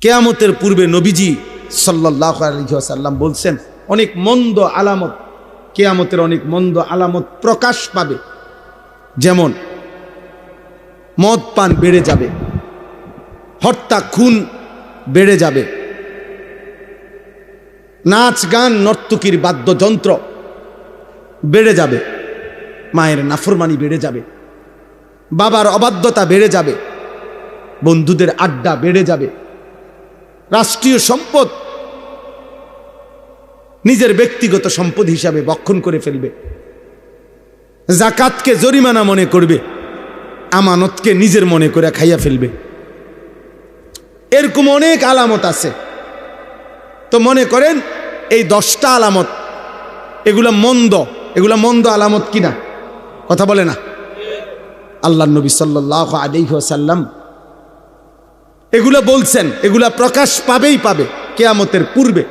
কিয়ামতের পূর্বে নবীজি সাল্লাল্লাহু আলাইহি ওয়াসাল্লাম বলছেন অনেক মন্দ আলামত, কিয়ামতের অনেক মন্দ আলামত প্রকাশ পাবে। যেমন মদ পান বেড়ে যাবে, হত্যা খুন বেড়ে যাবে, নাচ গান নর্তকীর বাদ্যযন্ত্র বেড়ে যাবে, মায়ের নাফরমানি বেড়ে যাবে, বাবার অবাধ্যতা বেড়ে যাবে, বন্ধুদের আড্ডা বেড়ে যাবে, রাষ্ট্রীয় সম্পদ নিজের ব্যক্তিগত সম্পদ হিসাবে ভক্ষণ করে ফেলবে, যাকাতকে জরিমানা মনে করবে, আমানতকে নিজের মনে করে খাইয়া ফেলবে। এরকম অনেক আলামত আছে। তো মনে করেন এই 10টা আলামত, এগুলা মন্দ আলামত কিনা? কথা বলে না। আল্লাহর নবী সাল্লাল্লাহু আলাইহি ওয়াসাল্লাম এগুলা বলছেন, এগুলা প্রকাশ পাবেই পাবে কিয়ামতের পূর্বে।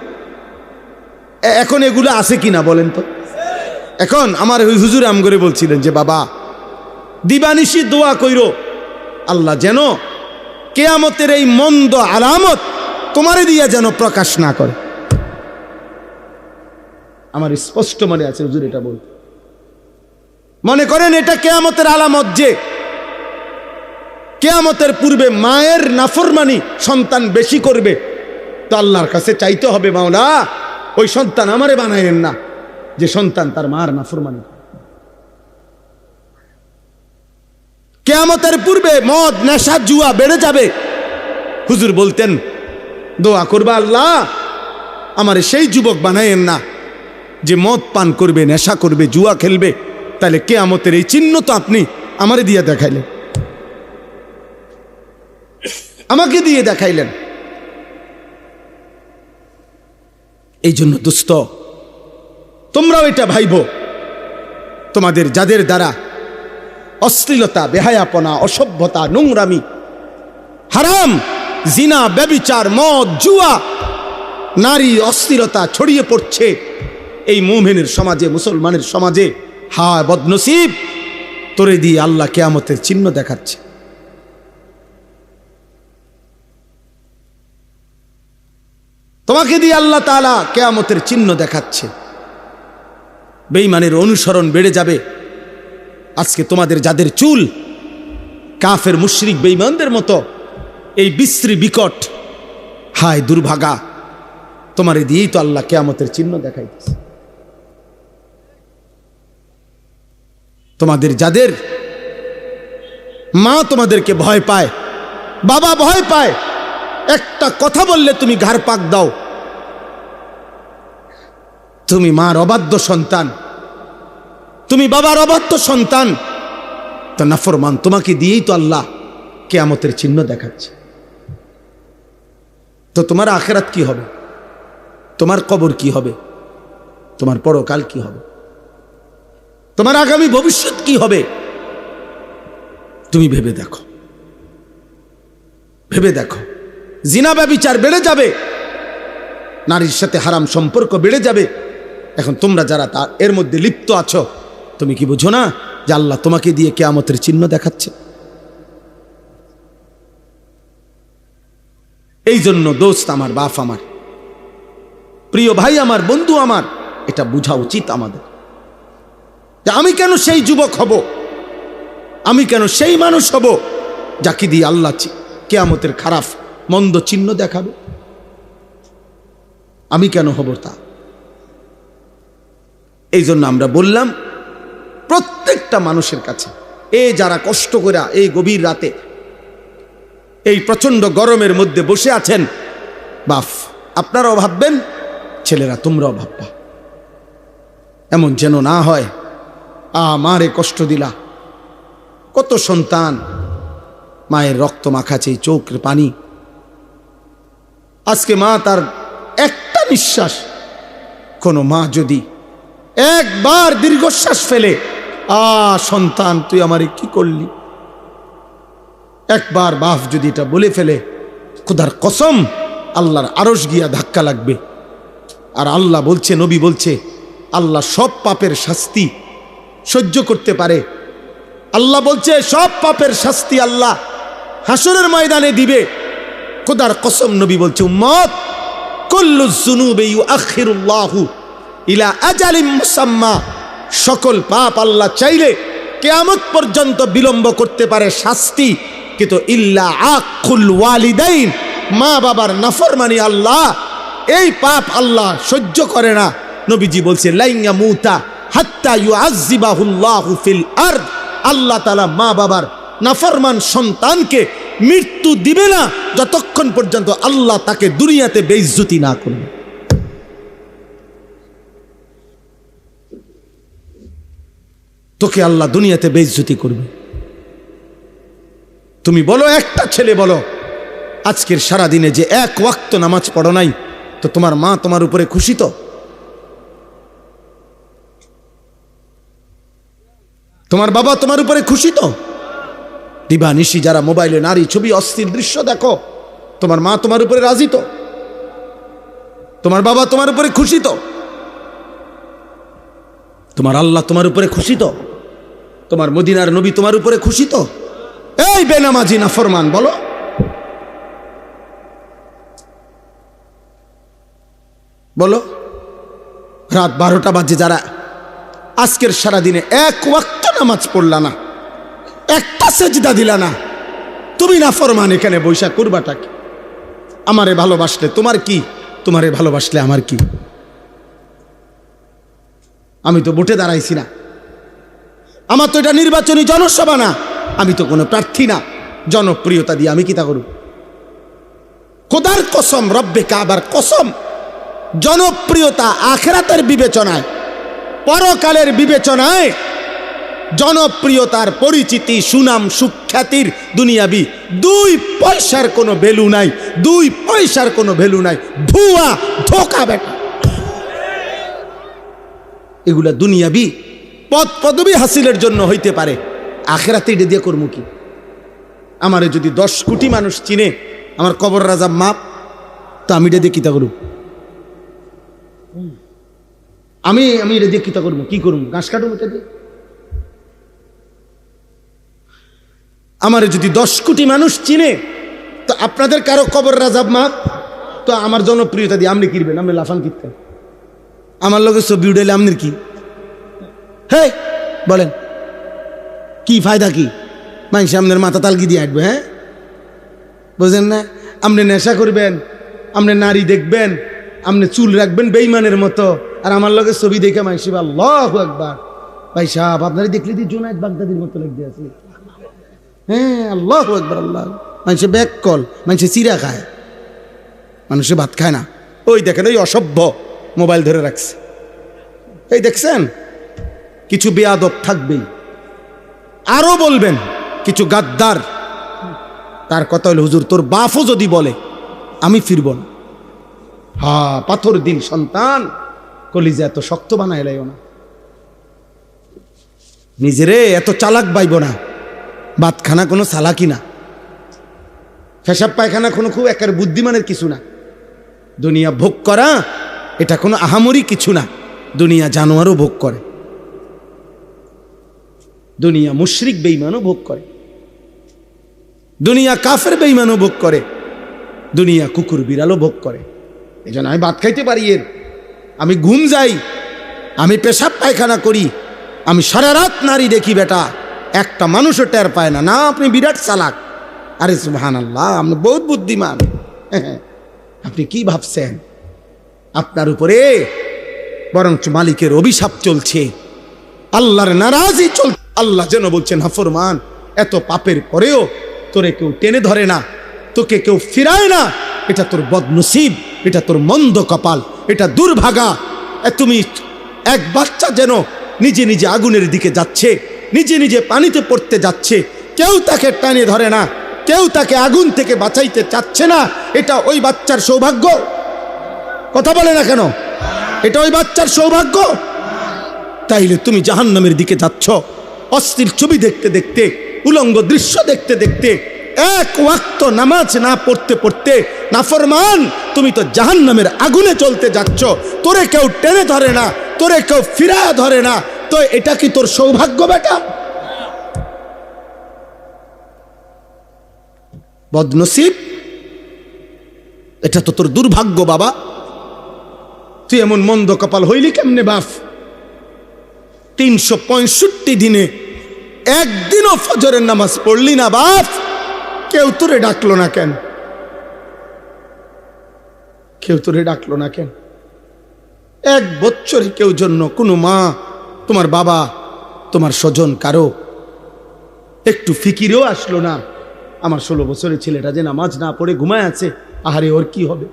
এখন এগুলা আছে কিনা বলেন তো? এখন আমার ওই হুজুর আমগরে বলছিলেন যে বাবা দিবানিশি দোয়া কইরো আল্লাহ যেন কিয়ামতের এই মন্দ আলামত তোমারে দিয়া যেন প্রকাশ না করে। আমার স্পষ্ট মনে আছে হুজুর এটা বল। মনে করেন এটা কিয়ামতের আলামত যে কিয়ামতের পূর্বে মায়ের নাফরমানি সন্তান বেশি করবে, তো আল্লাহর কাছে চাইতে হবে মাওলা ওই সন্তান আমারে বানায়েন না যে সন্তান তার মার নাফরমানি। কিয়ামতের পূর্বে মদ নেশা জুয়া বেড়ে যাবে। হুজুর বলতেন দোয়া করবা আল্লাহ আমারে সেই যুবক বানায়েন না যে মদ পান করবে, নেশা করবে, জুয়া খেলবে। তাহলে কিয়ামতের এই চিহ্ন তো আপনি আমারে দিয়ে দেখাইলেন, আমাকে দিয়ে দেখাইলেন। এই জন্য দোস্ত তোমরাও এটা ভাইবো, তোমাদের যাদের দ্বারা অশ্লীলতা, বেহায়াপনা, অসভ্যতা, নোংরামি, হারাম, জিনা, ব্যভিচার, মদ, জুয়া, নারী অশ্লীলতা ছড়িয়ে পড়ছে এই মুমিনের সমাজে, মুসলমানের সমাজে, হায় বদনসিব তোরে দিয়ে আল্লাহ কিয়ামতের চিহ্ন দেখাচ্ছে। তোমাকে দিয়ে আল্লাহ তাআলা কিয়ামতের চিহ্ন দেখাচ্ছে। বেঈমানের অনুসরণ বেড়ে যাবে। আজকে তোমাদের যাদের চুল কাফের মুশরিক বেঈমানদের মতো এই বিশ্রী বিকট, হায় দুর্ভাগা, তোমারে দিয়েই তো আল্লাহ কিয়ামতের চিহ্ন দেখাইতেছে। তোমাদের যাদের মা তোমাদেরকে ভয় পায়, বাবা ভয় পায়, একটা কথা বললে তুমি ঘাড় পাক দাও, তুমি মার অবাধ্য সন্তান, তুমি বাবার অবাধ্য সন্তান, তো নাফরমান, তোমাকে দিয়েই তো আল্লাহ কিয়ামতের চিহ্ন দেখাচ্ছে। তো তোমার আখিরাত কি হবে? তোমার কবর কি হবে? তোমার পরকাল কি হবে? তোমার আগামী ভবিষ্যৎ কি হবে? তুমি ভেবে দেখো, ভেবে দেখো। জিনা ব্যভিচার বেড়ে যাবে, নারীর সাথে হারাম সম্পর্ক বেড়ে যাবে। এখন তোমরা যারা এর মধ্যে লিপ্ত আছো, তুমি কি বুঝো না যে আল্লাহ তোমাকে দিয়ে কিয়ামতের চিহ্ন দেখাচ্ছে? এই জন্য দোস্ত আমার, বাপ আমার, প্রিয় ভাই আমার, বন্ধু আমার, এটা বোঝা উচিত আমাদের যে আমি কেন সেই যুবক হব, আমি কেন সেই মানুষ হব যাকে দিয়ে আল্লাহ কিয়ামতের খারাপ মন্দ চিহ্ন দেখাবে? আমি কেন হব তা? এই জন্য আমরা বললাম প্রত্যেকটা মানুষের কাছে, যারা কষ্ট করে এই গভীর রাতে এই প্রচন্ড গরমের মধ্যে বসে আছেন, বাপ আপনারাও ভাববেন, ছেলেরা তোমরাও ভাববা, এমন যেন না হয় আমারে কষ্ট দিলা। কত সন্তান মায়ের রক্ত মাখাছে, চোখের পানি, আজকে মা তার একটা নিঃশ্বাস, কোনো মা যদি একবার দীর্ঘশ্বাস ফেলে, সন্তান তুই আমারে কি করলি, একবার বাপ যদি এটা বলে ফেলে, খোদার কসম আল্লাহর আরশ গিয়া ধাক্কা লাগবে। আর আল্লাহ বলছে, নবী বলছে, আল্লাহ সব পাপের শাস্তি সহ্য করতে পারে। আল্লাহ বলছে সব পাপের শাস্তি আল্লাহ হাসরের ময়দানে দিবে। খোদার কসম নবী বলছে, উম্মত কুল্লু যুনুবি ইউআখিরুল্লাহু ইলা আজালিম মুসাম্মা, সকল পাপ আল্লাহ চাইলে কিয়ামত পর্যন্ত বিলম্ব করতে পারে শাস্তি, কিন্তু ইল্লা আকুল ওয়ালিদাইন, মা বাবার নাফরমানি আল্লাহ এই পাপ আল্লাহ সহ্য করে না। নবীজি বলছে লাইয়া মুতা হাত্তা ইউআযযিবাহুল্লাহু ফিল আরদ, আল্লাহ তাআলা মা বাবার নাফরমান সন্তানকে মৃত্যু দিবে না যতক্ষণ পর্যন্ত আল্লাহ তাকে দুনিয়াতে বেইজ্জতি না করবে। তোকে আল্লাহ দুনিয়াতে বেইজ্জতি করবে। তুমি বলো, একটা ছেলে বলো আজকের সারা দিনে যে এক ওয়াক্ত নামাজ পড়ো নাই, তো তোমার মা তোমার উপরে খুশি? তো তোমার বাবা তোমার উপরে খুশি? তো দিবানিশি যারা মোবাইলে নারী ছবি অস্থির দৃশ্য দেখো, তোমার মা তোমার উপরে রাজি? তো তোমার বাবা তোমার উপরে খুশি? তো তোমার আল্লাহ তোমার উপরে খুশি? তো তোমার মদিনার নবী তোমার উপরে খুশি? তো এই বেনামাজি নাফরমান বলো। বলো, রাত 12টা বাজে যারা আজকের সারা দিনে এক ওয়াক্ত নামাজ পড়লা না, একটা সেজদা দিলা না, তুমি নাফরমান, এখানে বৈশা করবাটা কি? আমারে ভালোবাসলে তোমার কি, তোমারে ভালোবাসলে আমার কি? আমি তো ভোটে দাঁড়াইছি না, আমার তো এটা নির্বাচনী জনসভা না, আমি তো কোনো প্রার্থী না, জনপ্রিয়তা দিয়ে আমি কি তা করব? খোদার কসম, রব্বে কাবার কসম, জনপ্রিয়তা আখিরাতের বিবেচনায়, পরকালের বিবেচনায় জনপ্রিয়তার পরিচিতি, সুনাম, সুখ্যাতির দুনিয়াবি 2 পয়সার কোনো ভ্যালু নাই, 2 পয়সার কোনো ভ্যালু নাই, ভুয়া ধোঁকা বেটা। এগুলা দুনিয়াবি পদ পদবি হাসিলের জন্য হইতে পারে, আখিরাতে এটা দিয়ে করবো কি? আমারে যদি 10 কোটি মানুষ চিনে, আমার কবর রাজা মাপ, তো আমি এটা দিয়ে কিতা করব? আমি এটা দিয়ে কিতা করবো? কি করবো? ঘাস কাটবো এটা দিয়ে? আমারে যদি 10 কোটি মানুষ চিনে, তো আপনাদের কারো কবর রাজা মাপ, তো আমার জনপ্রিয়তা দিয়ে আপনি কিনবেন, আপনি লাফান কিনতেন, আমার লোকের ছবি উঠাইলে আপনার কি? হ্যাঁ বলেন, কি ফায়দা কি? মানুষ আপনার মাথা তালকি দিয়ে হাঁটবে, হ্যাঁ বুঝেন না? আপনি নেশা করবেন, আপনি নারী দেখবেন, আপনি চুল রাখবেন বেঈমানের মতো, আর আমার লোকের ছবি দেখে মানুষ আল্লাহু আকবার, ভাই সাহেব আপনারা দেখলে দি জুনায়েদ বাগদাদির মতো লাগতে আছে। হ্যাঁ আল্লাহু আকবার, আল্লাহ। মানুষে ব্যাক কল, মানুষে চিরা খায়, মানুষে ভাত খায় না। ওই দেখেন, ওই অসভ্য মোবাইল ধরে রাখছে, এই দেখছেন? কিছু বেয়াদব থাকবেই, আরো বলবেন কিছু গাদ্দার। তার কথা হলো, হুজুর তোর বাপও যদি বলে আমি ফিরব না। হ্যাঁ, পাথর দিল সন্তান, কলিজা এত শক্ত বানায় লাইও না, নিজেরে এত চালাক বাইব না। ভাতখানা কোনো চালাকি না, পেশাব পায়খানা কোনো খুব একের বুদ্ধিমানের কিছু না। দুনিয়া ভোগ করা এটা কোনো আহামরি কিছু না, দুনিয়া জানোয়ারও ভোগ করে, দুনিয়া মুশরিক বেঈমানও ভোগ করে, দুনিয়া কাফের বেঈমানও ভোগ করে, দুনিয়া কুকুর বিড়ালও ভোগ করে। এই জন্য আমি ভাত খাইতে পারি, এর আমি ঘুম যাই, আমি পেশাব পায়খানা করি, আমি সারা রাত নারী দেখি, বেটা একটা মানুষও টের পায় না। না, আপনি বিরাট চালাক। আরে সুবহানাল্লাহ, আপনি বহুত বুদ্ধিমান। আপনি কি ভাবছেন? আপনার উপরে বরঞ্চ মালিকের অভিশাপ চলছে, আল্লাহর নারাজি চলছে। আল্লাহ যেন বলছেন, নাফরমান, এত পাপের পরেও তোরে কেউ টেনে ধরে না, তোকে কেউ ফিরায় না, এটা তোর বদনসিব, এটা তোর মন্দ কপাল, এটা দুর্ভাগা। তুমি এক বাচ্চা যেন নিজে নিজে আগুনের দিকে যাচ্ছে, নিজে নিজে পানিতে পড়তে যাচ্ছে, কেউ তাকে টানে ধরে না, কেউ তাকে আগুন থেকে বাঁচাইতে চাচ্ছে না, এটা ওই বাচ্চার সৌভাগ্য? কথা বলে না কেন? এটা ওই বাচ্চার সৌভাগ্য? তাইলে তুমি জাহান্নামের দিকে যাচ্ছ, অশ্লীল ছবি দেখতে দেখতে, উলঙ্গ দৃশ্য দেখতে দেখতে, এক ওয়াক্ত নামাজ না পড়তে পড়তে। নাফরমান, তুমি তো জাহান্নামের আগুনে চলতে যাচ্ছ, তোরে কেউ টেনে ধরে না, তোরে কেউ ফিরায় ধরে না, তো এটা কি তোর সৌভাগ্য বেটা? বদনসিব, এটা তো তোর দুর্ভাগ্য বাবা। তুই এমন মন্দ কপাল হইলি কেমনে বাপ? 365 দিনে একদিনও ফজরের নামাজ পড়লি না বাপ। কেউ তোরে ডাকলো না কেন? কেউ তোরে ডাকলো না কেন? 1 বছরে কেউ জন্য কোনো মা, তোমার বাবা, তোমার স্বজন কারো একটু ফিকিরেও আসলো না? আমার 16 বছরের ছেলেটা যে নামাজ না পড়ে ঘুমায় আছে, আহারে ওর কি হবে?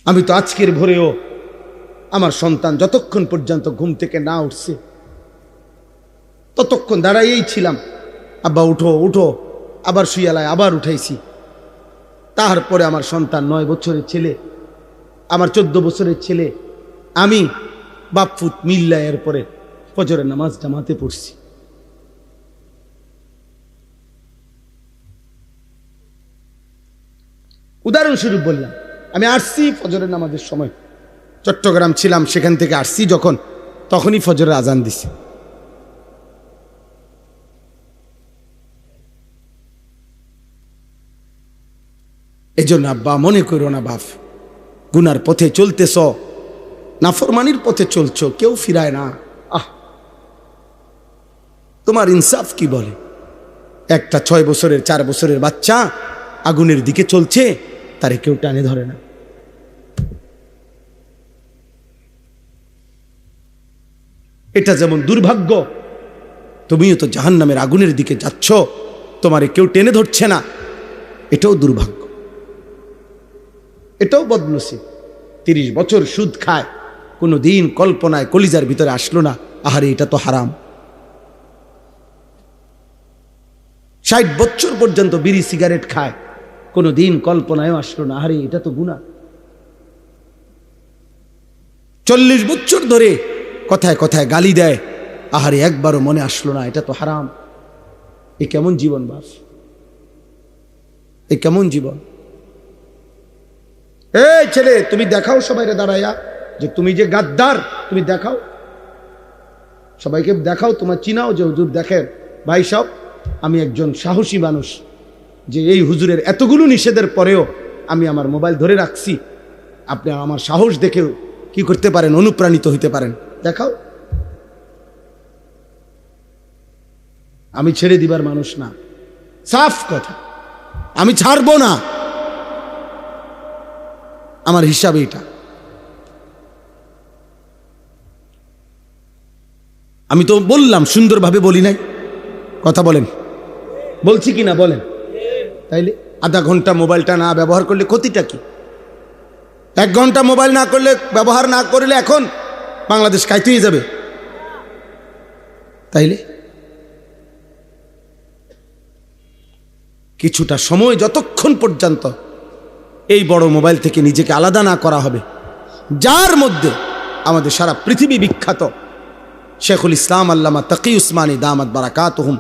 আমি তো আজকের ভোরেও আমার সন্তান যতক্ষণ পর্যন্ত ঘুম থেকে না উঠছে ততক্ষণ দাঁড়াইয়েই ছিলাম, আব্বা উঠো উঠো, আবার শুয়ালায় আবার উঠাইছি। তারপরে আমার সন্তান 9 বছরের ছেলে, আমার 14 বছরের ছেলে, আমি বাপফুত মিল্লা এরপরে ফজরের নামাজ জামাতে পড়ছি। উদাহরণস্বরূপ বললাম, আমি আসছি ফজরের নামাজের সময়, চট্টগ্রাম ছিলাম, সেখান থেকে আসছি যখন, তখনই ফজরের আজান দিছে। এই জন্য আব্বা মনে করো না বাপ, গুনার পথে চলতেছ, নাফরমানির পথে চলছো, কেউ ফিরায় না। তোমার ইনসাফ কি বলে? একটা 6 বছরের 4 বছরের বাচ্চা আগুনের দিকে চলছে, তারে কেউ টানে ধরে না। এটা যেমন দুর্ভাগ্য, তুমিও তো জাহান্নামের আগুনের দিকে যাচ্ছ, তোমারে কেউ টেনে ধরছে না, এটাও দুর্ভাগ্য, এটাও বদনসিব। 30 বছর সুদ খায়, কোনো দিন কল্পনায় কলিজার ভিতরে আসলো না আহারে এটা তো হারাম। 60 বছর পর্যন্ত বিড়ি সিগারেট খায়, কোনো দিন কল্পনায় আসলো না আহারে এটা তো গুনাহ। 40 বছর ধরে কথায় কথায় গালি দেয়, আহারে একবারও মনে আসলো না এটা তো হারাম। এ কেমন জীবন বাপ? এ কেমন জীবন? এই ছেলে, তুমি দেখাও সবাইকে দাঁড়াইয়া যে তুমি যে গাদ্দার, তুমি দেখাও, সবাইকে দেখাও, তোমার চিনাও যে হুজুর দেখেন ভাই সব, আমি একজন সাহসী মানুষ, যে এই হুজুরের এতগুলো নিষেধের পরেও আমি আমার মোবাইল ধরে রাখছি, আপনি আমার সাহস দেখে কি করতে পারেন, অনুপ্রাণিত হইতে পারেন, দেখাও। আমি ছেড়ে দিবার মানুষ না, সাফ কথা, আমি ছাড়বো না, আমার হিসাবে এটা। আমি তো বললাম, সুন্দরভাবে বলি নাই, কথা বলেন, বলছি কি না বলেন? তাইলে আধা ঘন্টা মোবাইলটা না ব্যবহার করলে ক্ষতিটা কি? 1 ঘন্টা মোবাইল না করলে, ব্যবহার না করলে এখন বাংলাদেশ কাইতেই যাবে। তাইলে কিছুটা সময় যতক্ষণ পর্যন্ত এই বড় মোবাইল থেকে নিজেকে আলাদা না করা হবে, যার মধ্যে আমাদের সারা পৃথিবী বিখ্যাত শেখুল ইসলাম আল্লামা তাকি উসমানী দামাত বারাকাতুহুম,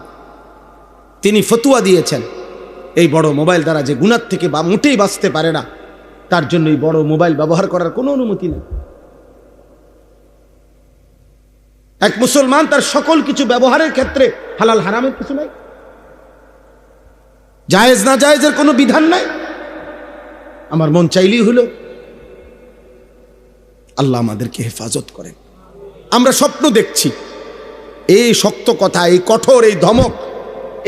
তিনি ফতুয়া দিয়েছেন, এই বড় মোবাইল দ্বারা যে গুনাহ থেকে মোটেই বাঁচতে পারে না, তার জন্য এই বড় মোবাইল ব্যবহার করার কোনো অনুমতি নেই। এক মুসলমান তার সকল কিছু ব্যবহারের ক্ষেত্রে হালাল হারামের কিছু নাই, জায়েজ না জায়েজের কোনো বিধান নাই। আমার মন চাইলেই হলো। আল্লাহ আমাদেরকে হেফাজত করেন। আমরা স্বপ্ন দেখছি, এই শক্ত কথা, এই কঠোর, এই ধমক,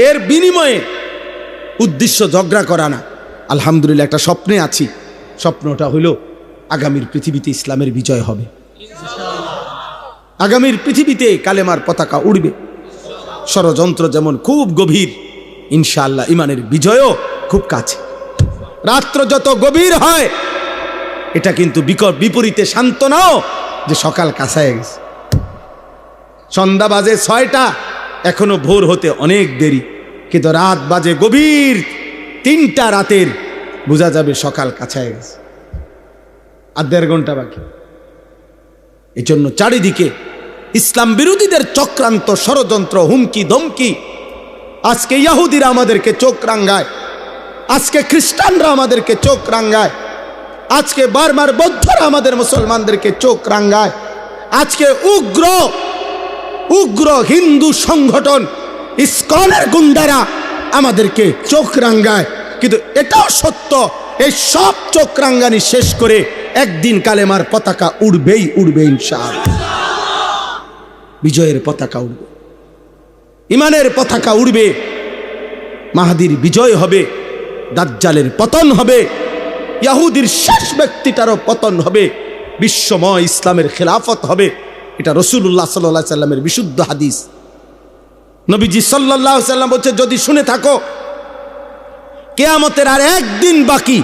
এর বিনিময়ে উদ্দেশ্য ঝগড়া করা না। আলহামদুলিল্লাহ একটা স্বপ্নে আছি, স্বপ্নটা হইল আগামীর পৃথিবীতে ইসলামের বিজয় হবে, আগামীর পৃথিবীতে কালেমার পতাকা উড়বে। ষড়যন্ত্র যেমন খুব গভীর, ইনশাআল্লাহ ইমানের বিজয়ও খুব কাছে। রাত্র যত গভীর হয়, এটা কিন্তু বিপরীতে শান্ত নাও যে সকাল কাছায় গেছে। সন্ধ্যা বাজে 6টা, এখনো ভোর হতে অনেক দেরি, কিন্তু রাত বাজে গভীর 3টা রাতের, বোঝা যাবে সকাল কাছায় গেছে, আর 1.5 ঘন্টা বাকি। এই জন্য চারিদিকে ইসলাম বিরোধীদের চক্রান্ত, ষড়যন্ত্র, হুমকি ধমকি। আজকে ইহুদিরা আমাদেরকে চোখ রাঙ্গায়, আজকে খ্রিস্টানরা আমাদেরকে চোখ রাঙ্গায়, আজকে বার্মার বৌদ্ধরা আমাদের মুসলমানদেরকে চোখ রাঙ্গায়, আজকে উগ্র হিন্দু সংগঠন ইসকনের গুন্ডারা আমাদেরকে চোখ রাঙ্গায়, কিন্তু এটাও সত্য এই সব চোখ রাঙ্গানি শেষ করে একদিন কালেমার পতাকা উড়বেই উড়বে ইনশাআল্লাহ। বিজয়ের পতাকা উড়বে, ইমানের পতাকা উড়বে, মাহাদির বিজয় হবে, দাজ্জালের পতন হবে, ইহুদির শেষ ব্যক্তিটারও পতন হবে, বিশ্বময় ইসলামের খেলাফত হবে। এটা রাসূলুল্লাহ সাল্লাল্লাহু আলাইহি সাল্লামের বিশুদ্ধ হাদিস। নবীজি সাল্লাল্লাহু আলাইহি সাল্লাম বলছে, যদি শুনে থাকো কিয়ামতের আর একদিন বাকি,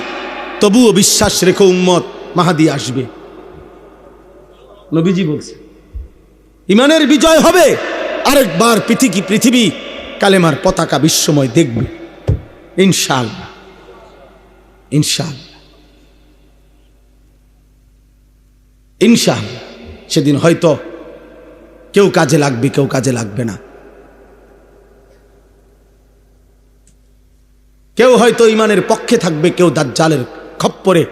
তবুও বিশ্বাস রেখো উম্মত মাহাদি আসবে। নবীজি বলছে ইমানের বিজয় হবে, আরেকবার পৃথিবী কালেমার পতাকা বিশ্বময় দেখবে ইনশাআল্লাহ, ইনশাআল্লাহ, ইনশাআল্লাহ। সেদিন হয়তো কেউ কাজে লাগবে, কেউ কাজে লাগবে না। কেউ হয়তো ইমানের পক্ষে থাকবে, কেউ দাজ্জালের খপ্পরে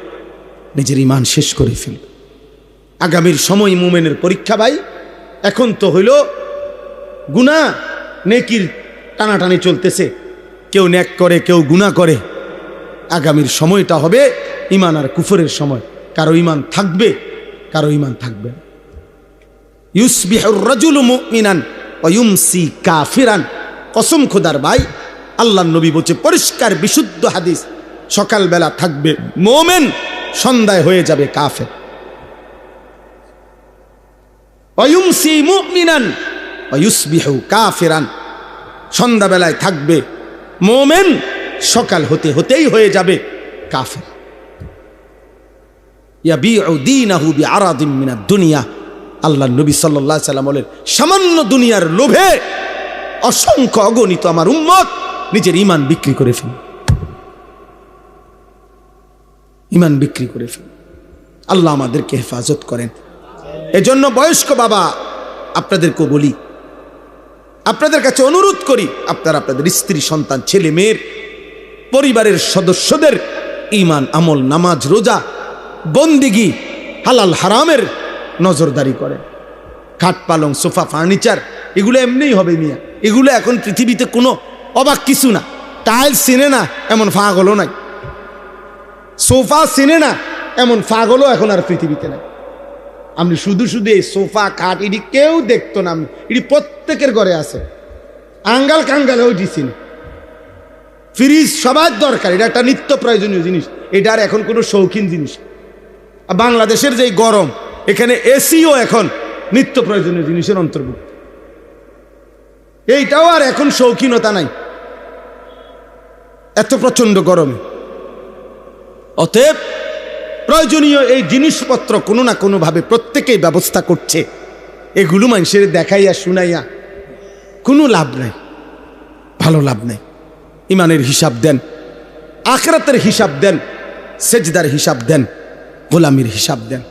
নিজের ইমান শেষ করে ফেলবে। আগামীর সময় মুমিনের পরীক্ষা ভাই। এখন তো হইল গুনাহ নেকির টানাটানি চলতেছে, কেউ নেক করে, কেউ গুনাহ করে। আগামীর সময়টা হবে ইমান আর কুফরের সময়। কারো ইমান থাকবে, কারো ইমান থাকবে না। ইউসবিহুর রাজুলু মুমিনান ওয়া ইউমসি কাফিরান। কসম খোদার ভাই, আল্লাহর নবী বলছে, পরিষ্কার বিশুদ্ধ হাদিস, সকালবেলা থাকবে মুমিন, সন্ধ্যায় হয়ে যাবে কাফের। ওয়া ইউমসি মুমিনান ওয়া ইউসবিহু কাফিরান। সন্ধ্যাবেলায় থাকবে মুমিন, সকাল হতে হতেই হয়ে যাবে কাফের। ইয়াবিউ দীনাহু বিআরাদিন মিনাদ দুনিয়া। আল্লাহর নবী সাল্লাল্লাহু আলাইহি সাল্লাম বলেন, সামান্য দুনিয়ার লোভে অসংখ্য অগণিত আমার উম্মত নিজের ঈমান বিক্রি করে ফেলে, ঈমান বিক্রি করে ফেলে। আল্লাহ আমাদেরকে হেফাজত করেন। এজন্য বয়স্ক বাবা আপনাদেরকে বলি, আপনাদের কাছে অনুরোধ করি, আপনারা আপনাদের স্ত্রী, সন্তান, ছেলে মেয়ের, পরিবারের সদস্যদের ঈমান, আমল, নামাজ, রোজা, বন্দিগি, হালাল হারামের নজরদারি করেন। খাট পালং, সোফা, ফার্নিচার এগুলো এমনিই হবে মিয়া। এগুলো এখন পৃথিবীতে কোনো অবাক কিছু না। টাইলস চিনে না এমন পাগলও নাই, সোফা চিনে না এমন পাগলও এখন আর পৃথিবীতে নাই। আপনি শুধু শুধু এই সোফা, খাট এটি কেউ দেখতো না, এটি প্রত্যেকের ঘরে আছে। আঙ্গাল কাঙ্গালেও দিছি না। ফ্রিজ সবার দরকার, এটা একটা নিত্য প্রয়োজনীয় জিনিস, এটা আর এখন কোনো শৌখিন জিনিস। বাংলাদেশের যে গরম, এখানে এসিও এখন নিত্য প্রয়োজনীয় জিনিসের অন্তর্ভুক্ত। এইটাও আর এখন শৌখিনতা নাই, এত প্রচন্ড গরমে। অতএব প্রয়োজনীয় এই জিনিসপত্র কোনো না কোনো ভাবে প্রত্যেকেই ব্যবস্থা করছে। এগুলো মানুষের দেখাইয়া শুনাইয়া কোনো লাভ নাই, ভালো লাভ নাই। ইমানের হিসাব দেন, আখিরাতের হিসাব দেন, সেজদার হিসাব দেন, গোলামির হিসাব দেন।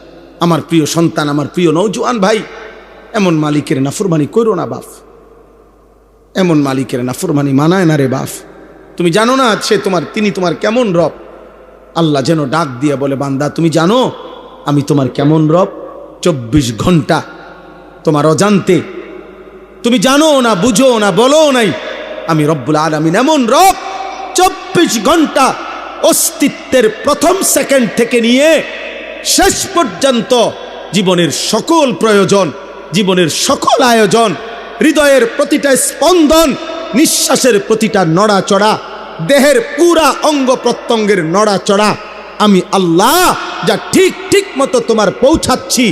আমার প্রিয় সন্তান, আমার প্রিয় নওজোয়ান ভাই, এমন মালিকের নাফরমানি করো না বাপ, এমন মালিকের নাফরমানি মানায় না রে বাপ। তুমি জানো না তিনি তোমার কেমন রব। আল্লাহ যেন ডাক দিয়ে বলে, বান্দা তুমি জানো আমি তোমার কেমন রব? 24 ঘন্টা তোমার অজান্তে, তুমি জানো না, বুঝো না, বলো নাই, আমি রব্বুল আলামিন এমন রব 24 ঘন্টা অস্তিত্বের প্রথম সেকেন্ড থেকে নিয়ে শেষ পর্যন্ত জীবনের সকল প্রয়োজন, জীবনের সকল আয়োজন, হৃদয়ের প্রতিটা স্পন্দন, নিঃশ্বাসের প্রতিটা নড়াচড়া, দেহের পুরা অঙ্গ প্রত্যঙ্গের নড়াচড়া আমি আল্লাহ যা ঠিক ঠিক মতো তোমার পৌঁছাচ্ছি,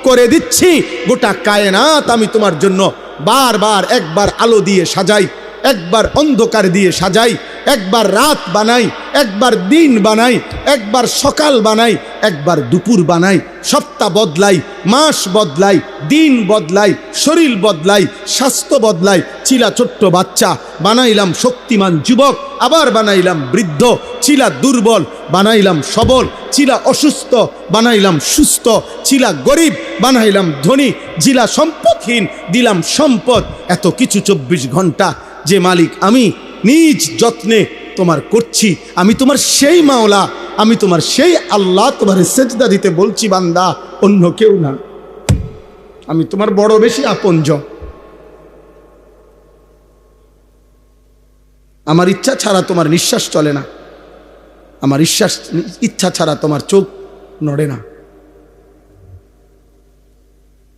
করে দিচ্ছি। গোটা কায়নাত আমি তোমার জন্য বারবার, একবার আলো দিয়ে সাজাই, একবার অন্ধকার দিয়ে সাজাই, একবার রাত বানাই, একবার দিন বানাই, একবার সকাল বানাই, একবার দুপুর বানাই, সপ্তাহ বদলাই, মাস বদলাই, দিন বদলাই, শরীর বদলাই, স্বাস্থ্য বদলাই। ছিলা ছোট্ট বাচ্চা, বানাইলাম শক্তিমান যুবক, আবার বানাইলাম বৃদ্ধ। ছিলা দুর্বল, বানাইলাম সবল। ছিলা অসুস্থ, বানাইলাম সুস্থ। ছিলা গরিব, বানাইলাম ধনী। ছিলা সম্পদহীন, দিলাম সম্পদ। এত কিছু 24 ঘন্টা যে মালিক আমি নিজ যত্নে তোমার করছি। আমি তোমার সেই মাওলা, আমি তোমার সেই আল্লাহ। তোমার সেজদা দিতে বলছি বান্দা, অন্য কেউ না। আমি তোমার বড় বেশি আপনজন। আমার ইচ্ছা ছাড়া তোমার নিঃশ্বাস চলে না, আমার ইচ্ছা ছাড়া তোমার চোখ নড়ে না।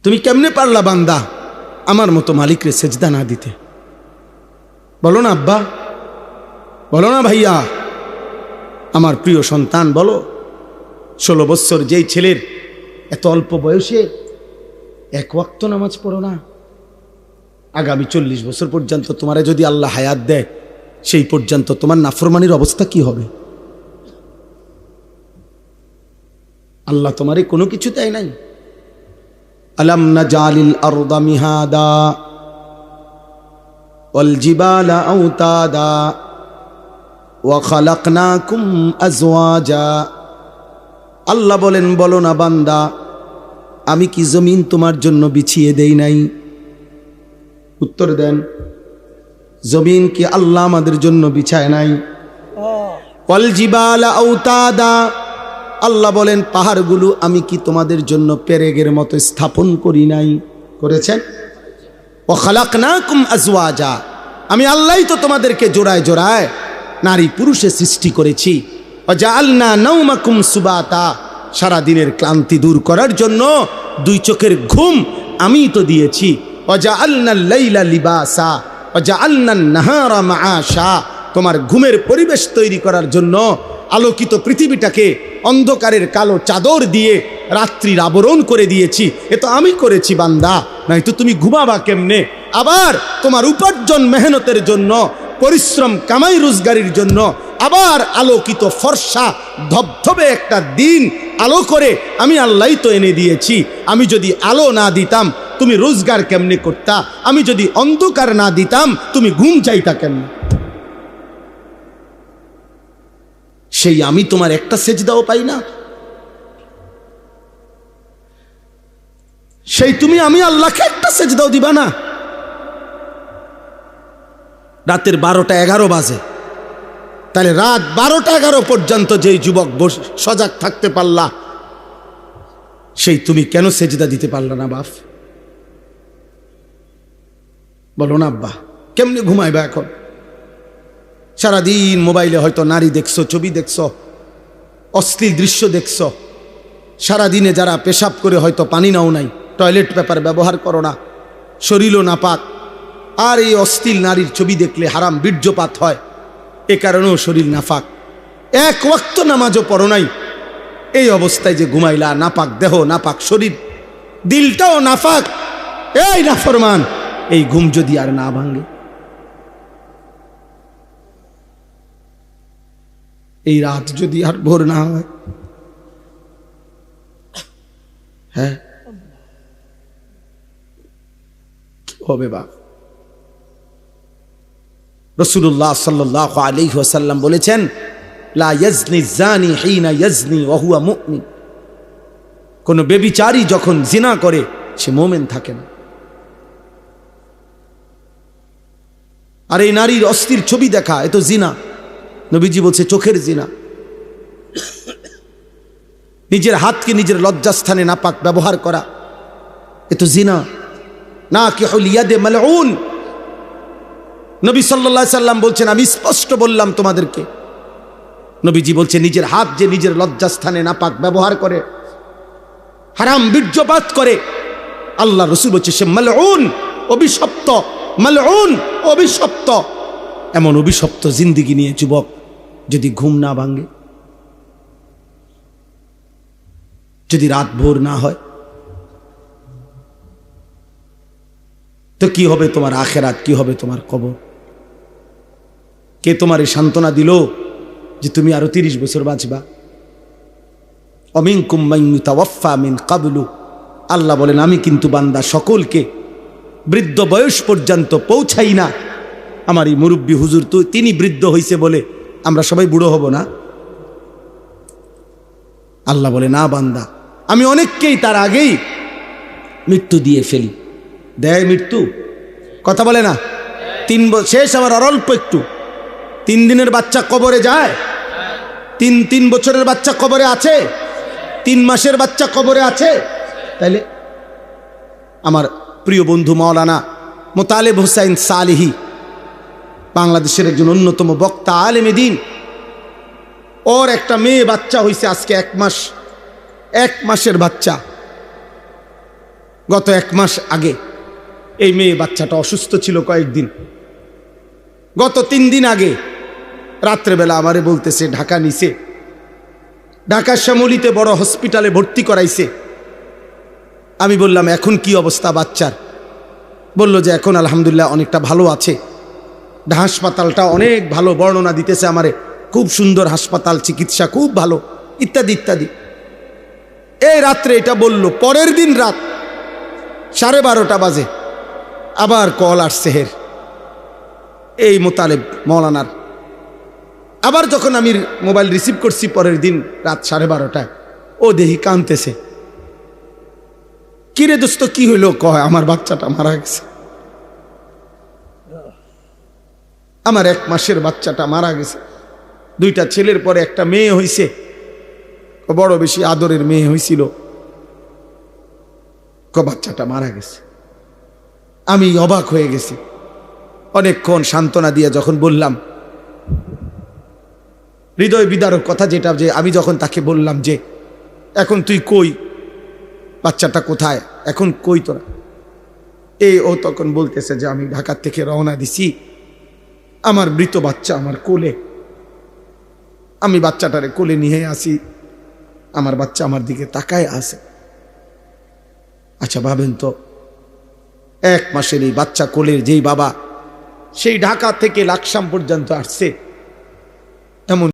তুমি কেমনে পারলা বান্দা আমার মতো মালিকরে সেজদা না দিতে? বলো না আব্বা, বলো না ভাইয়া, আমার প্রিয় সন্তান বলো। 16 বছর যেই ছেলের এত অল্প বয়সে এক ওয়াক্ত নামাজ পড়ো না, আগামী 40 বছর পর্যন্ত তোমারে যদি আল্লাহ হায়াত দেয়, সেই পর্যন্ত তোমার নাফরমানির অবস্থা কি হবে? আল্লাহ তোমারে কোনো কিছু দেয় নাই। আলাম নাজালিল আরদা মিহাদা ওয়াল জিবালা আওতাদা ওয়া খালাকনাকুম আজওয়াজা। আল্লাহ বলেন, বলো না বান্দা, আমি কি জমিন তোমার জন্য বিছিয়ে দেই নাই? উত্তর দেন, জমিন কি আল্লাহ আমাদের জন্য বিছায় নাই? ওয়াল জিবালা আওতাদা, আল্লাহ বলেন পাহাড়গুলো আমি কি তোমাদের জন্য পেরেগের মতো স্থাপন করি নাই? করেছেন। ওয়া খালাকনাকুম আজওয়াজা, আমি আল্লাহই তো তোমাদেরকে জোড়ায় জোড়ায় নারী পুরুষে সৃষ্টি করেছি। ওয়া জাআলনা নাওমাকুম সুবাতা, সারা দিনের ক্লান্তি দূর করার জন্য 2 চোখের ঘুম আমি তো দিয়েছি। ওয়া জাআলনাল লাইলা লিবাসা ওয়া জাআলনান নাহারা মাআশা, তোমার ঘুমের পরিবেশ তৈরি করার জন্য আলোকিত পৃথিবীটাকে অন্ধকারের কালো চাদর দিয়ে রাত্রির আবরণ করে দিয়েছি। এ তো আমি করেছি বান্দা, নাই তো তুমি ঘুমাবা কেমনে? আবার তোমার উপার্জন মেহনতের জন্য, পরিশ্রম কামাই রোজগারির জন্য আবার আলোকিত ফর্সা ধবধবে একটা দিন আলো করে আমি আল্লাহই তো এনে দিয়েছি। আমি যদি আলো না দিতাম তুমি রোজগার কেমনে করতা? আমি যদি অন্ধকার না দিতাম তুমি ঘুম চাইতা কেমনে? সেই আমি তোমার একটা সেজদাও পাই না? সেই তুমি আমি আল্লাহকে একটা সেজদাও দিবা না? রাতের 12টা 11 বাজে, তাহলে রাত 12টা 11 পর্যন্ত যেই যুবক সজাগ থাকতে পারলা, সেই তুমি কেন সেজদা দিতে পারলা না বাপ? বলো না আব্বা, কেমনে ঘুমাইবা এখন? সারাদিন মোবাইলে হয়তো নারী দেখছো, ছবি দেখছো, অশ্লীল দৃশ্য দেখছো। সারাদিনে যারা পেশাব করে হয়তো পানি নাও নাই, টয়লেট পেপার ব্যবহার করো না, শরীরও নাপাক, আর এই অশ্লীল নারীর ছবি দেখলে হারাম বীর্যপাত হয়, এ কারণেও শরীর নাপাক। এক ওয়াক্ত নামাজও পড়ো নাই, এই অবস্থায় যে ঘুমাইলা, নাপাক দেহ, নাপাক শরীর, দিলটাও নাপাক, এই নাফরমান, এই ঘুম যদি আর না ভাঙে, এই রাত যদি আর ভোর না হয়, হ্যাঁ কি হবে বাপ? রাসূলুল্লাহ সাল্লাল্লাহু আলাইহি ওয়াসাল্লাম বলেছেন, লা ইয়াজনি জানি হিনা ইয়াজনি ওয়া হুয়া মুমিন। কোন ব্যভিচারী যখন জিনা করে সে মুমিন থাকে না। আর এই নারীর অস্থির ছবি দেখা, এ তো জিনা। নবীজি বলছে চোখের জিনা। নিজের হাতকে নিজের লজ্জাস্থানে নাপাক ব্যবহার করা, এ তো জিনা। নাকিহুল ইয়াদে মালউন। নবী সাল্লাল্লাহু আলাইহি সাল্লাম বলছেন, আমি স্পষ্ট বললাম তোমাদেরকে, নবীজি বলছে নিজের হাত যে নিজের লজ্জাস্থানে নাপাক ব্যবহার করে, হারাম বীর্যপাত করে, আল্লাহ রাসূল বলছে সে মালউন, অভিশপ্ত। মালউন, অভিশপ্ত। এমন অভিশপ্ত জিন্দেগি নিয়ে যুবক যদি ঘুম না ভাঙে, যদি রাত ভোর না হয়, তো কি হবে তোমার আখেরাত, কি হবে তোমার কবর? কে তোমার এই সান্ত্বনা দিল যে তুমি আরো 30 বছর বাঁচবা? অমিনকুম মান ইউতাওয়াফা মিন ক্বাবলু, আল্লাহ বলেন আমি কিন্তু বান্দা সকলকে বৃদ্ধ বয়স পর্যন্ত পৌঁছাই না। আমার এই মুরব্বী হুজুর তো তিনি বৃদ্ধ হইছে বলে আমরা সবাই বুড়ো হব না? আল্লাহ বলে না বান্দা, আমি অনেককেই তার আগেই মৃত্যু দিয়ে ফেলি। দেয় মৃত্যু, কথা বলে না? 3 শেষ, আমার আর অল্প একটু। 3 দিনের বাচ্চা কবরে যায়? 3 বছরের বাচ্চা কবরে আছে? 3 মাসের বাচ্চা কবরে আছে? তাইলে আমার প্রিয় বন্ধু মাওলানা মোতালেব হোসাইন সালেহি বাংলাদেশের একজন অন্যতম বক্তা, আলেমে দ্বীন। ওর একটা মেয়ে বাচ্চা হয়েছে আজকে 1 মাস, 1 মাসের বাচ্চা। গত 1 মাস আগে এই মেয়ে বাচ্চাটা অসুস্থ ছিল কয়েকদিন। গত 3 দিন আগে রাত্রেবেলা আমারে বলতেছে ঢাকা নিছে, ঢাকা শ্যামলীতে বড় হসপিটালে ভর্তি করাইছে। আমি বললাম এখন কি অবস্থা বাচ্চার? বলল যে এখন আলহামদুলিল্লাহ অনেকটা ভালো আছে, হাসপাতালটা অনেক ভালো, বর্ণনা দিতেছে আমারে, খুব সুন্দর হাসপাতাল, চিকিৎসা খুব ভালো, ইত্যাদি ইত্যাদি। এই রাত্রে এটা বলল। পরের দিন রাত 12:30 বাজে আবার কল আসছে হের, এই মোতালেব মৌলানার। আবার যখন আমি মোবাইল রিসিভ করছি পরের দিন রাত 12:30টায়, ও দেহি কাঁদতেছে। কিরে দোস্ত কি হইল? কয় আমার বাচ্চাটা মারা গেছে, আমার 1 মাসের বাচ্চাটা মারা গেছে। 2টা ছেলের পরে একটা মেয়ে হইছে, বড় বেশি আদরের মেয়ে হইছিল, বাচ্চাটা মারা গেছে। আমি অবাক হয়ে গেছি। অনেকক্ষণ সান্ত্বনা দিয়ে যখন বললাম, হৃদয় বিদারক কথা যেটা, যে আমি যখন তাকে বললাম যে এখন তুই কই, বাচ্চাটা কোথায়, এখন কই তোরা? ও তখন বলতেছে যে আমি ঢাকা থেকে রওনা দিছি, আমার মৃত বাচ্চা আমার কোলে, আমি বাচ্চাটারে কোলে নিয়ে আসি, আমার বাচ্চা আমার দিকে তাকায় আছে। আচ্ছা ভাবেন তো, 1 মাসের এই বাচ্চা কোলের যেই বাবা, সেই ঢাকা থেকে লাকসাম পর্যন্ত আসছে,